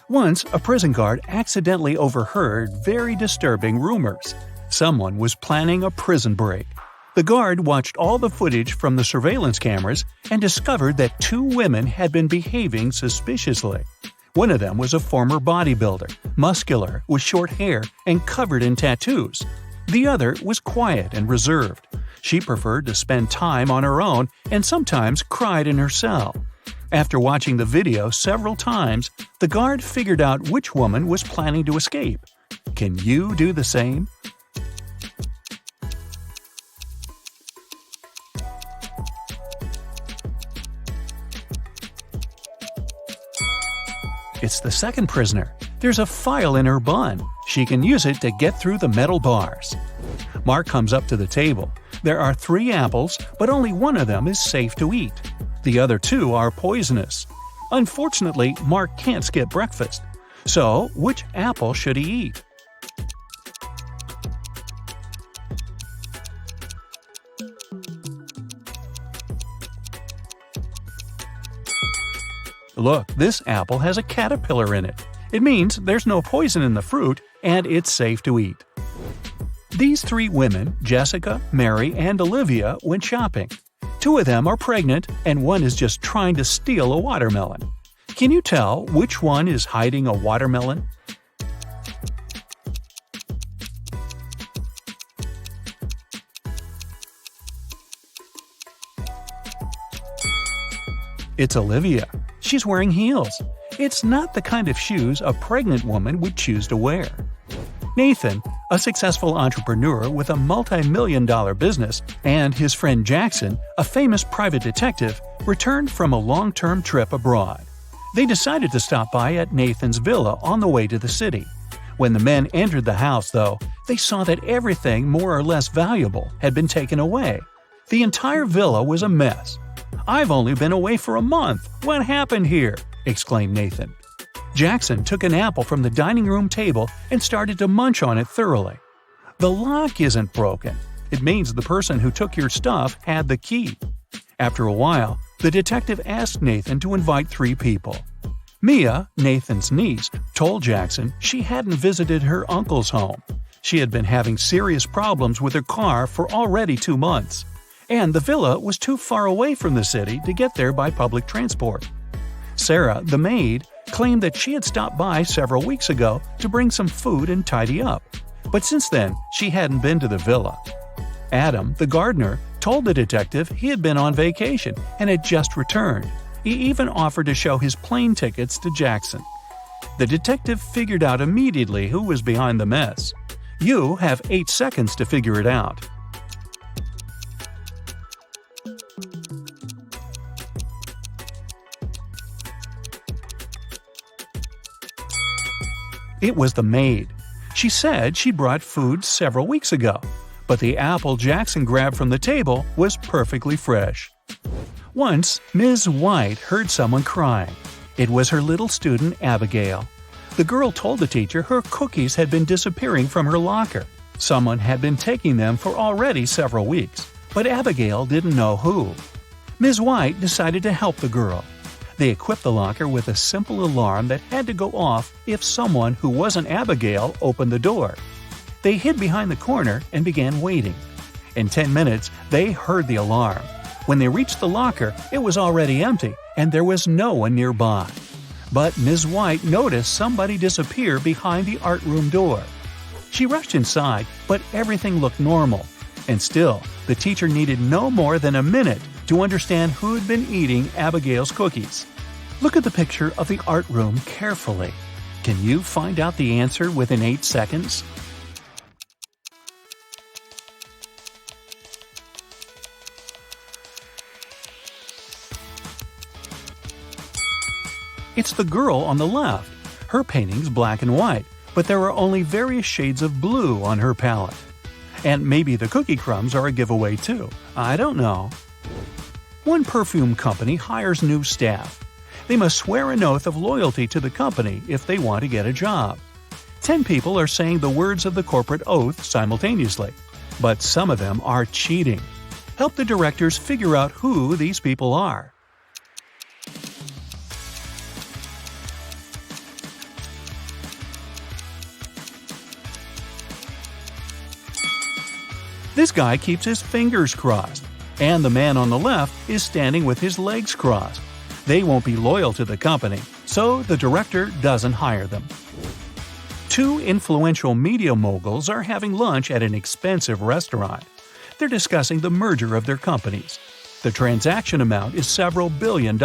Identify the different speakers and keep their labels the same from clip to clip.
Speaker 1: Once, a prison guard accidentally overheard very disturbing rumors. Someone was planning a prison break. The guard watched all the footage from the surveillance cameras and discovered that 2 women had been behaving suspiciously. One of them was a former bodybuilder, muscular, with short hair and covered in tattoos. The other was quiet and reserved. She preferred to spend time on her own and sometimes cried in her cell. After watching the video several times, the guard figured out which woman was planning to escape. Can you do the same? It's the second prisoner. There's a file in her bun. She can use it to get through the metal bars. Mark comes up to the table. There are 3 apples, but only one of them is safe to eat. The other 2 are poisonous. Unfortunately, Mark can't skip breakfast. So, which apple should he eat? Look, this apple has a caterpillar in it. It means there's no poison in the fruit and it's safe to eat. These 3 women, Jessica, Mary, and Olivia, went shopping. 2 of them are pregnant and one is just trying to steal a watermelon. Can you tell which one is hiding a watermelon? It's Olivia. She's wearing heels. It's not the kind of shoes a pregnant woman would choose to wear. Nathan, a successful entrepreneur with a multi-million-dollar business, and his friend Jackson, a famous private detective, returned from a long-term trip abroad. They decided to stop by at Nathan's villa on the way to the city. When the men entered the house, though, they saw that everything more or less valuable had been taken away. The entire villa was a mess. "I've only been away for a month. What happened here?" exclaimed Nathan. Jackson took an apple from the dining room table and started to munch on it thoroughly. "The lock isn't broken. It means the person who took your stuff had the key." After a while, the detective asked Nathan to invite 3 people. Mia, Nathan's niece, told Jackson she hadn't visited her uncle's home. She had been having serious problems with her car for already 2 months. And the villa was too far away from the city to get there by public transport. Sarah, the maid, claimed that she had stopped by several weeks ago to bring some food and tidy up, but since then she hadn't been to the villa. Adam, the gardener, told the detective he had been on vacation and had just returned. He even offered to show his plane tickets to Jackson. The detective figured out immediately who was behind the mess. You have 8 seconds to figure it out. It was the maid. She said she brought food several weeks ago, but the apple Jackson grabbed from the table was perfectly fresh. Once, Ms. White heard someone crying. It was her little student, Abigail. The girl told the teacher her cookies had been disappearing from her locker. Someone had been taking them for already several weeks, but Abigail didn't know who. Ms. White decided to help the girl. They equipped the locker with a simple alarm that had to go off if someone who wasn't Abigail opened the door. They hid behind the corner and began waiting. In 10 minutes, they heard the alarm. When they reached the locker, it was already empty, and there was no one nearby. But Ms. White noticed somebody disappear behind the art room door. She rushed inside, but everything looked normal. And still, the teacher needed no more than a minute to understand who'd been eating Abigail's cookies. Look at the picture of the art room carefully. Can you find out the answer within 8 seconds? It's the girl on the left. Her painting's black and white, but there are only various shades of blue on her palette. And maybe the cookie crumbs are a giveaway too. I don't know. One perfume company hires new staff. They must swear an oath of loyalty to the company if they want to get a job. 10 people are saying the words of the corporate oath simultaneously, but some of them are cheating. Help the directors figure out who these people are. This guy keeps his fingers crossed, and the man on the left is standing with his legs crossed. They won't be loyal to the company, so the director doesn't hire them. Two influential media moguls are having lunch at an expensive restaurant. They're discussing the merger of their companies. The transaction amount is several $billions.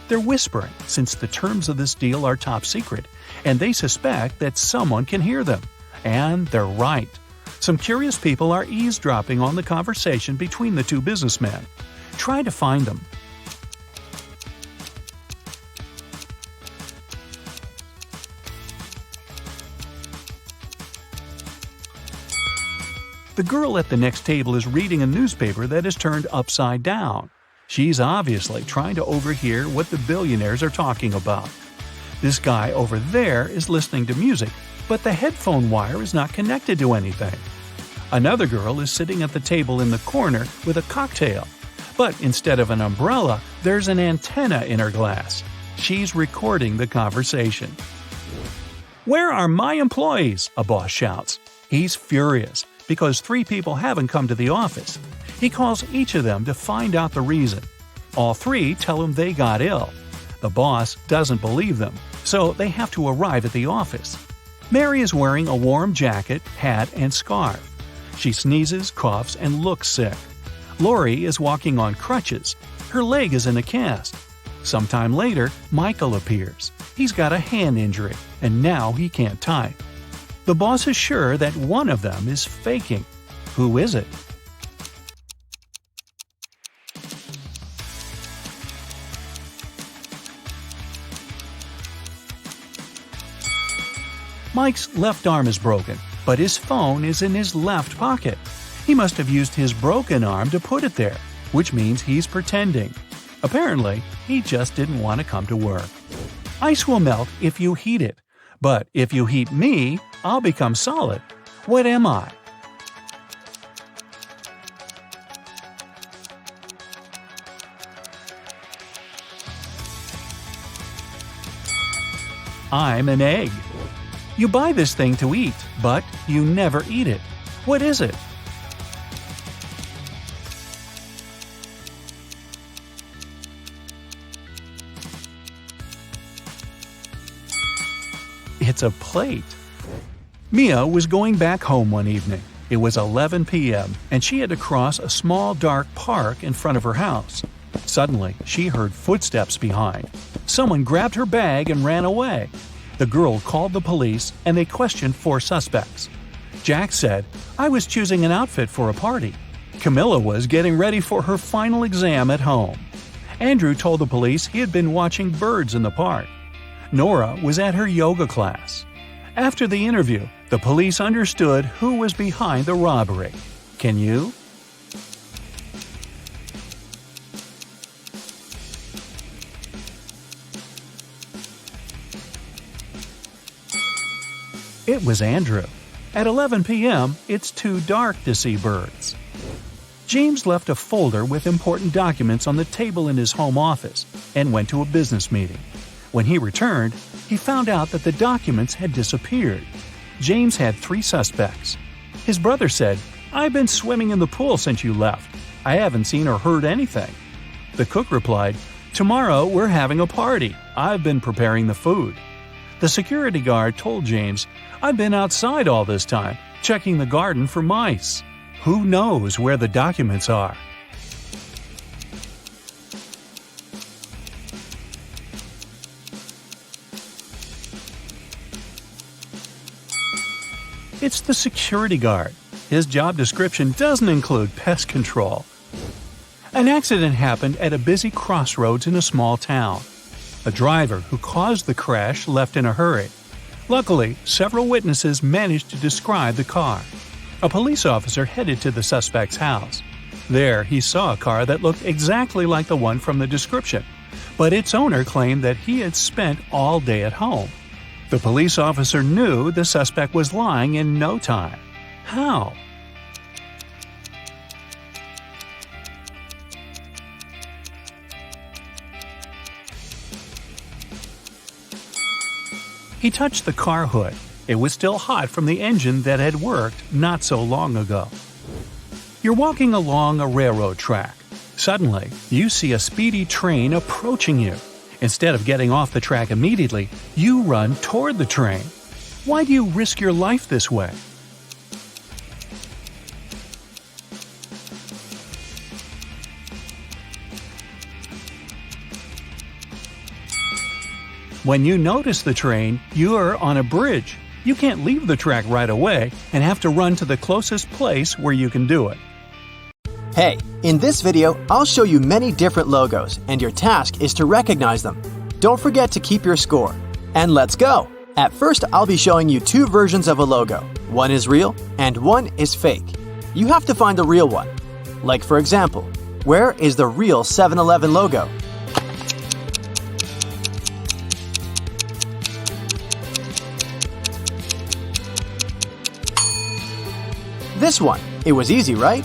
Speaker 1: They're whispering since the terms of this deal are top secret, and they suspect that someone can hear them. And they're right. Some curious people are eavesdropping on the conversation between the two businessmen. Try to find them. The girl at the next table is reading a newspaper that is turned upside down. She's obviously trying to overhear what the billionaires are talking about. This guy over there is listening to music, but the headphone wire is not connected to anything. Another girl is sitting at the table in the corner with a cocktail, but instead of an umbrella, there's an antenna in her glass. She's recording the conversation. "Where are my employees?" a boss shouts. He's furious because 3 people haven't come to the office. He calls each of them to find out the reason. All 3 tell him they got ill. The boss doesn't believe them, so they have to arrive at the office. Mary is wearing a warm jacket, hat, and scarf. She sneezes, coughs, and looks sick. Lori is walking on crutches. Her leg is in a cast. Sometime later, Michael appears. He's got a hand injury, and now he can't type. The boss is sure that one of them is faking. Who is it? Mike's left arm is broken, but his phone is in his left pocket. He must have used his broken arm to put it there, which means he's pretending. Apparently, he just didn't want to come to work. Ice will melt if you heat it, but if you heat me, I'll become solid. What am I? I'm an egg. You buy this thing to eat, but you never eat it. What is it? It's a plate. Mia was going back home one evening. It was 11 p.m., and she had to cross a small dark park in front of her house. Suddenly, she heard footsteps behind. Someone grabbed her bag and ran away. The girl called the police, and they questioned 4 suspects. Jack said, "I was choosing an outfit for a party." Camilla was getting ready for her final exam at home. Andrew told the police he had been watching birds in the park. Nora was at her yoga class. After the interview, the police understood who was behind the robbery. Can you? It was Andrew. At 11 p.m., it's too dark to see birds. James left a folder with important documents on the table in his home office and went to a business meeting. When he returned, he found out that the documents had disappeared. James had 3 suspects. His brother said, "I've been swimming in the pool since you left. I haven't seen or heard anything." The cook replied, "Tomorrow we're having a party. I've been preparing the food." The security guard told James, "I've been outside all this time, checking the garden for mice." Who knows where the documents are? It's the security guard. His job description doesn't include pest control. An accident happened at a busy crossroads in a small town. A driver who caused the crash left in a hurry. Luckily, several witnesses managed to describe the car. A police officer headed to the suspect's house. There, he saw a car that looked exactly like the one from the description, but its owner claimed that he had spent all day at home. The police officer knew the suspect was lying in no time. How? He touched the car hood. It was still hot from the engine that had worked not so long ago. You're walking along a railroad track. Suddenly, you see a speedy train approaching you. Instead of getting off the track immediately, you run toward the train. Why do you risk your life this way? When you notice the train, you're on a bridge. You can't leave the track right away and have to run to the closest place where you can do it.
Speaker 2: Hey, in this video, I'll show you many different logos, and your task is to recognize them. Don't forget to keep your score. And let's go! At first, I'll be showing you two versions of a logo. One is real, and one is fake. You have to find the real one. Like for example, where is the real 7-Eleven logo? This one. It was easy, right?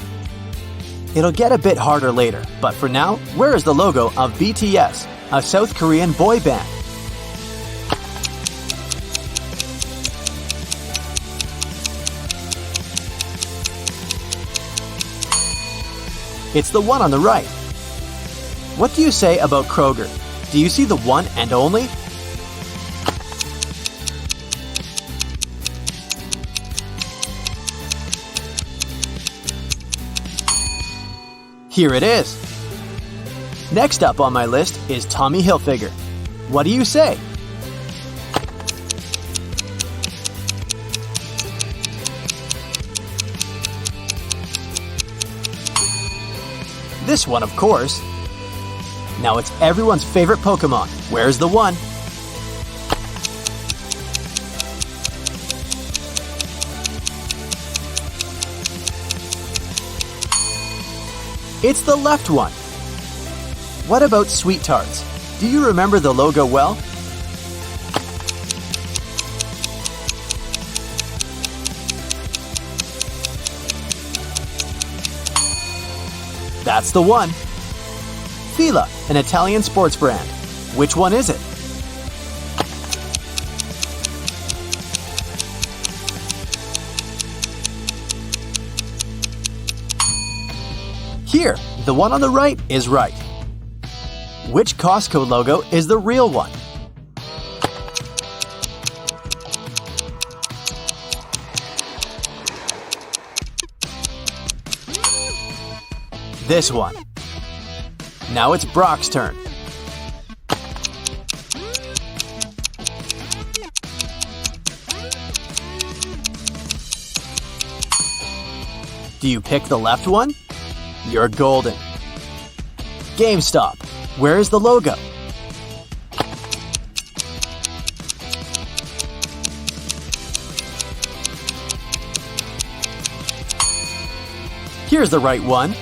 Speaker 2: It'll get a bit harder later, but for now, where is the logo of BTS, a South Korean boy band? It's the one on the right. What do you say about Kroger? Do you see the one and only? Here it is. Next up on my list is Tommy Hilfiger. What do you say? This one, of course. Now it's everyone's favorite Pokemon. Where's the one? It's the left one. What about Sweet Tarts? Do you remember the logo well? That's the one. Fila, an Italian sports brand. Which one is it? Here, the one on the right is right. Which Costco logo is the real one? This one. Now it's Brock's turn. Do you pick the left one? You're golden. GameStop. Where is the logo? Here's the right one.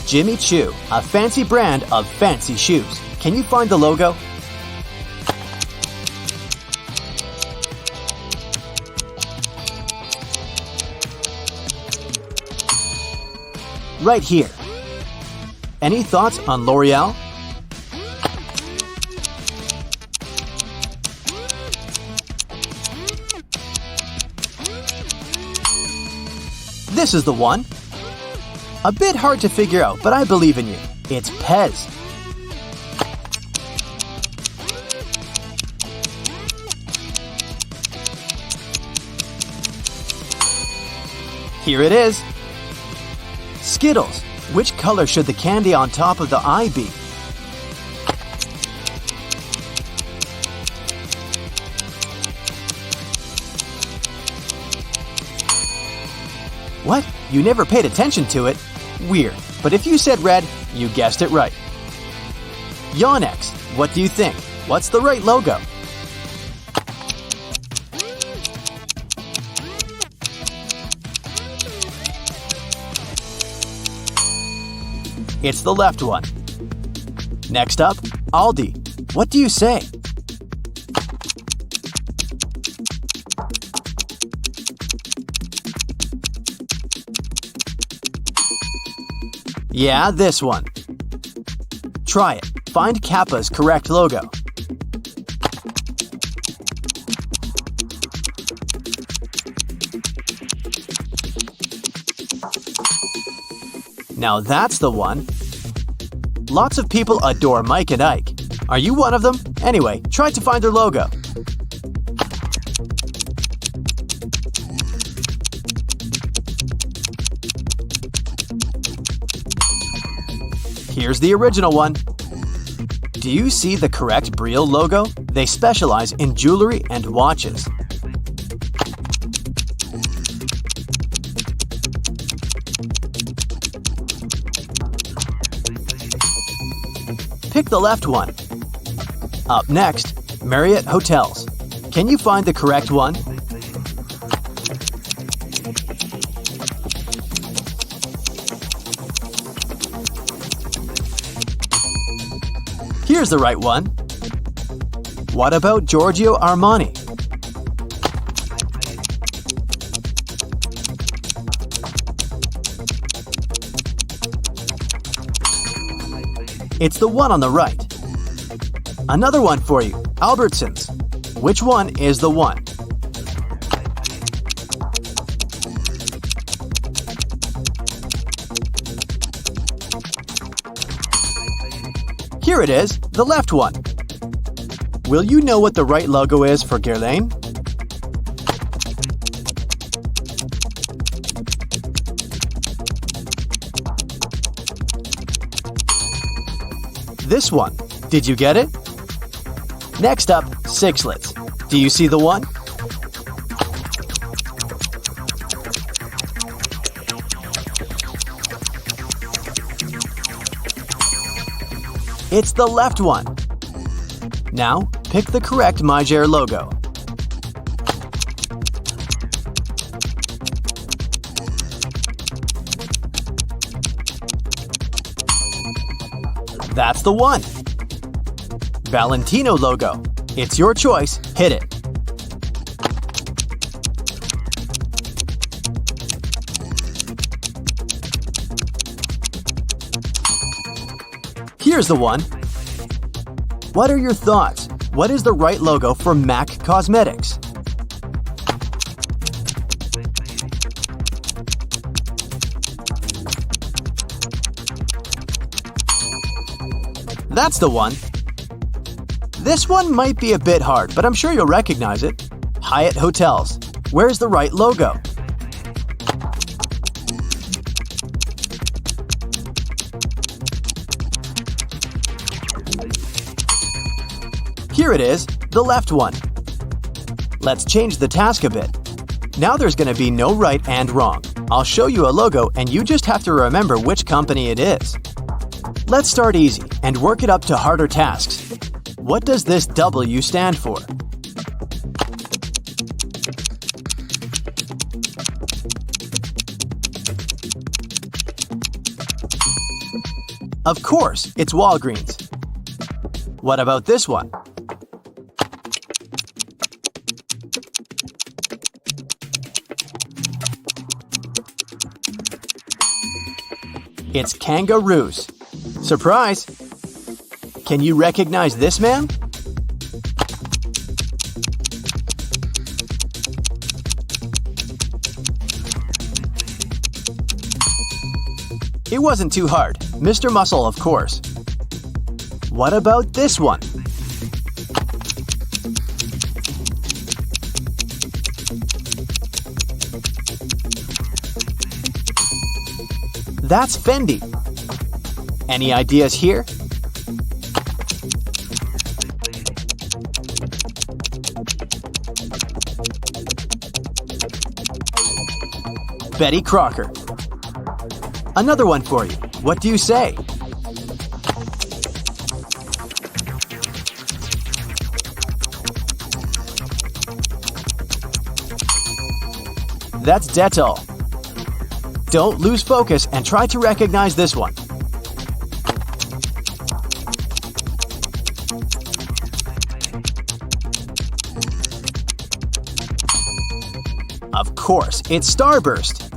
Speaker 2: Jimmy Choo, a fancy brand of fancy shoes. Can you find the logo? Right here. Any thoughts on L'Oreal? This is the one. A bit hard to figure out, but I believe in you. It's Pez. Here it is. Skittles. Which color should the candy on top of the eye be? What? You never paid attention to it? Weird. But if you said red, you guessed it right. Yonex. What do you think? What's the right logo? It's the left one. Next up, Aldi. What do you say? Yeah, this one. Try it. Find Kappa's correct logo. Now that's the one. Lots of people adore Mike and Ike. Are you one of them? Anyway, try to find their logo. Here's the original one. Do you see the correct Brielle logo? They specialize in jewelry and watches. Pick the left one. Up next, Marriott Hotels. Can you find the correct one? Here's the right one. What about Giorgio Armani? It's the one on the right. Another one for you, Albertsons. Which one is the one? Here it is, the left one. Will you know what the right logo is for Guerlain? This one. Did you get it? Next up, Sixlets. Do you see the one? It's the left one. Now, pick the correct Mygère logo. That's the one. Valentino logo. It's your choice. Hit it. Here's the one. What are your thoughts? What is the right logo for MAC Cosmetics? That's the one. This one might be a bit hard, but I'm sure you'll recognize it. Hyatt Hotels. Where's the right logo? Here it is, the left one. Let's change the task a bit. Now there's going to be no right and wrong. I'll show you a logo and you just have to remember which company it is. Let's start easy and work it up to harder tasks. What does this W stand for? Of course, it's Walgreens. What about this one? It's Kangaroos. Surprise! Can you recognize this man? It wasn't too hard. Mr. Muscle, of course. What about this one? That's Fendi. Any ideas here? Betty Crocker. Another one for you. What do you say? That's Dettol. Don't lose focus and try to recognize this one. Of course, it's Starburst.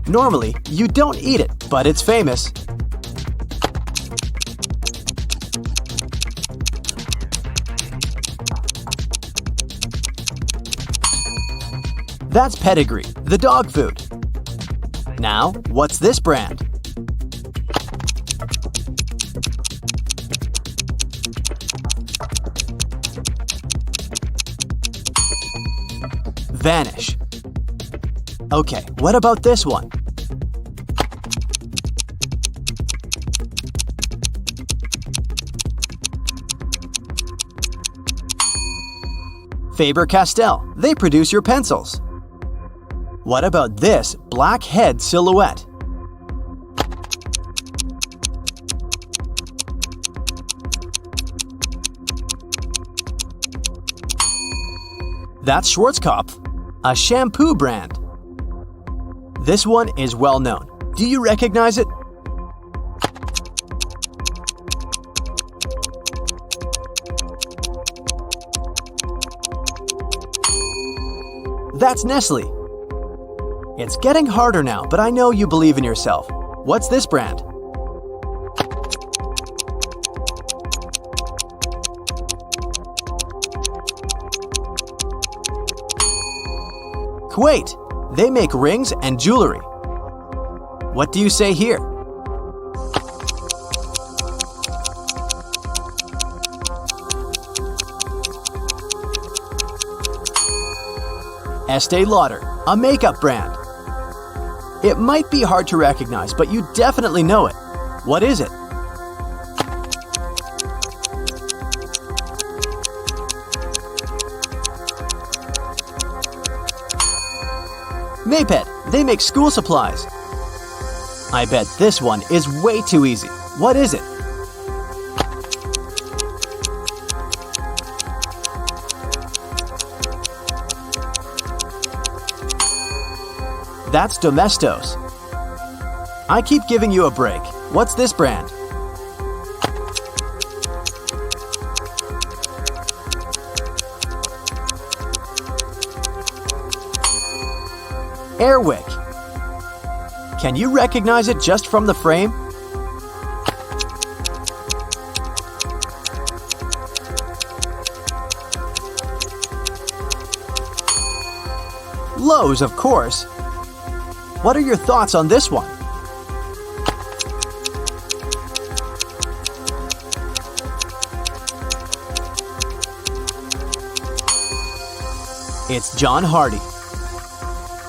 Speaker 2: Normally, you don't eat it, but it's famous. That's Pedigree, the dog food. Now, what's this brand? vanish. Okay, what about this one? Faber-Castell, they produce your pencils. What about this black head silhouette? That's Schwarzkopf, a shampoo brand. This one is well known. Do you recognize it? That's Nestle. It's getting harder now, but I know you believe in yourself. What's this brand? Kuwait. They make rings and jewelry. What do you say here? Estee Lauder, a makeup brand. It might be hard to recognize, but you definitely know it. What is it? Maped, they make school supplies. I bet this one is way too easy. What is it? That's Domestos. I keep giving you a break. What's this brand? Airwick. Can you recognize it just from the frame? Lowe's, of course. What are your thoughts on this one? It's John Hardy.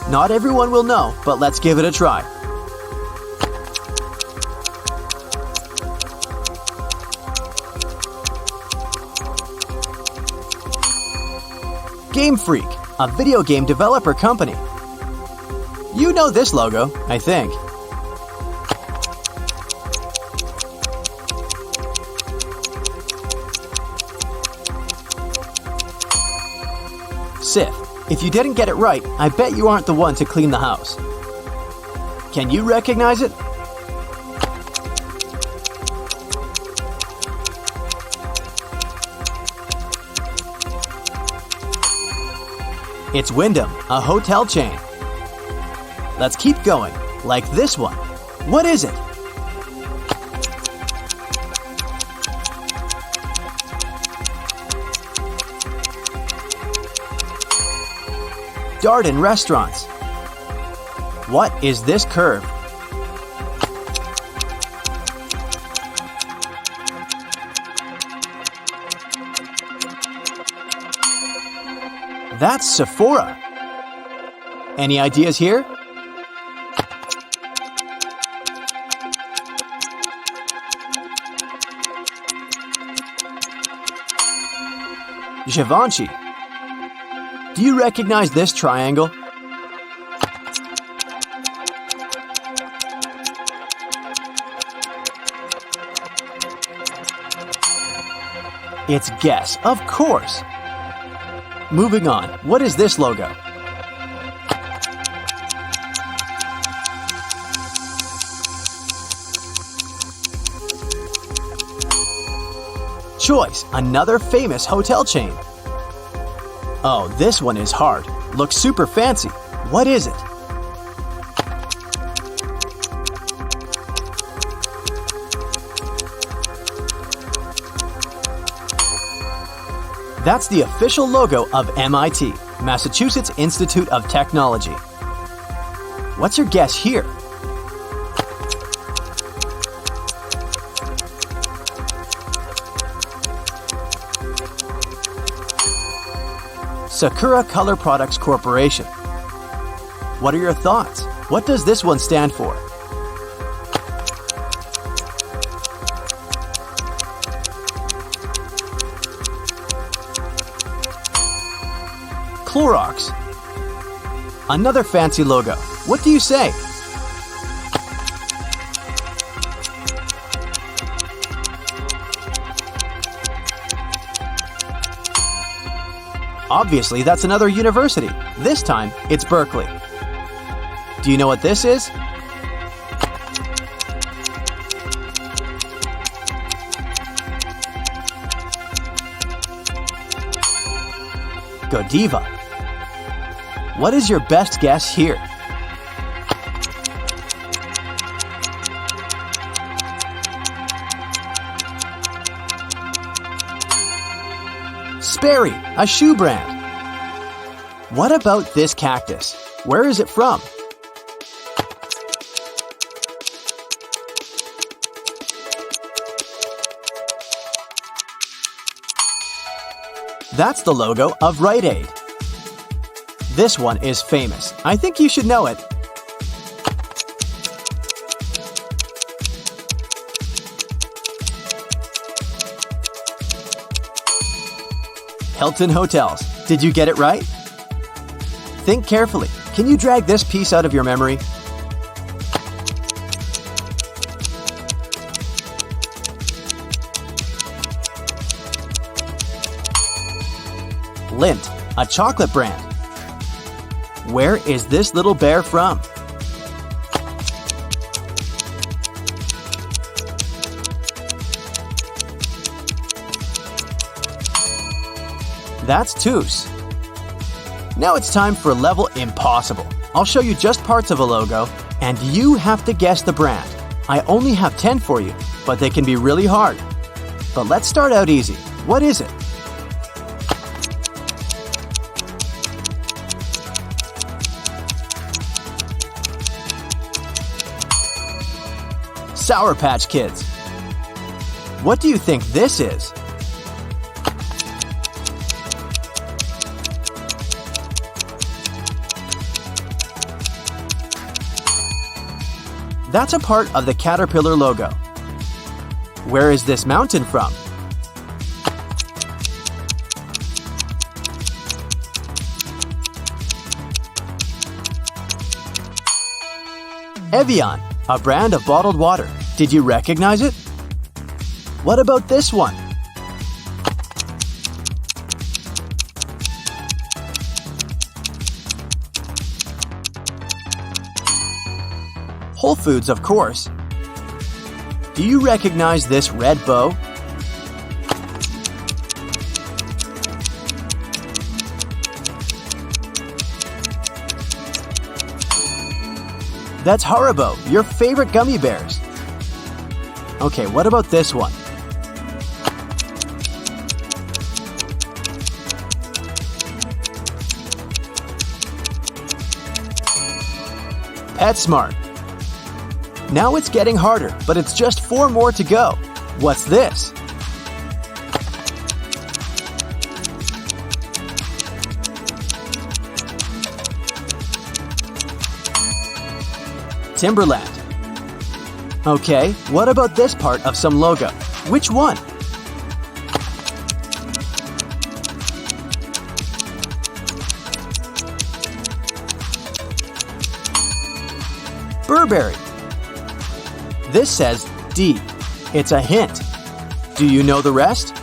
Speaker 2: Not everyone will know, but let's give it a try. Game Freak, a video game developer company. You know this logo, I think. Sif, if you didn't get it right, I bet you aren't the one to clean the house. Can you recognize it? It's Wyndham, a hotel chain. Let's keep going, like this one. What is it? Darden Restaurants. What is this curve? That's Sephora. Any ideas here? Givenchy. Do you recognize this triangle? It's Guess, of course. Moving on, what is this logo? Choice, another famous hotel chain. Oh, this one is hard. Looks super fancy. What is it? That's the official logo of MIT, Massachusetts Institute of Technology. What's your guess here? Sakura Color Products Corporation. What are your thoughts? What does this one stand for? Clorox. Another fancy logo. What do you say? Obviously, that's another university. This time, it's Berkeley. Do you know what this is? Godiva. What is your best guess here? Sperry, a shoe brand. What about this cactus? Where is it from? That's the logo of Rite Aid. This one is famous. I think you should know it. Hilton Hotels. Did you get it right? Think carefully. Can you drag this piece out of your memory? Lindt, a chocolate brand. Where is this little bear from? That's Toos. Now it's time for level impossible. I'll show you just parts of a logo, and you have to guess the brand. I only have 10 for you, but they can be really hard. But let's start out easy. What is it? Sour Patch Kids. What do you think this is? That's a part of the Caterpillar logo. Where is this mountain from? Evian, a brand of bottled water. Did you recognize it? What about this one? Whole Foods, of course. Do you recognize this red bow? That's Haribo, your favorite gummy bears. Okay, what about this one? PetSmart. Now it's getting harder, but it's just 4 more to go. What's this? Timberland. Okay, what about this part of some logo? Which one? Burberry. This says D. It's a hint. Do you know the rest?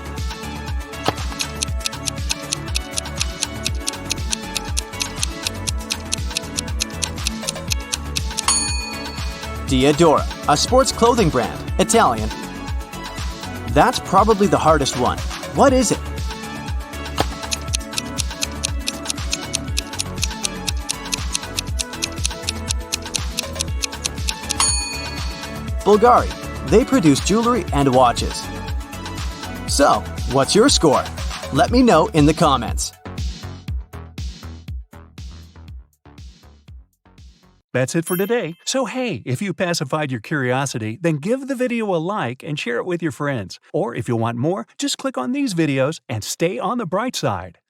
Speaker 2: Diadora, a sports clothing brand, Italian. That's probably the hardest one. What is it? Bulgari. They produce jewelry and watches. So, what's your score? Let me know in the comments.
Speaker 1: That's it for today. So hey, if you pacified your curiosity, then give the video a like and share it with your friends. Or if you want more, just click on these videos and stay on the bright side.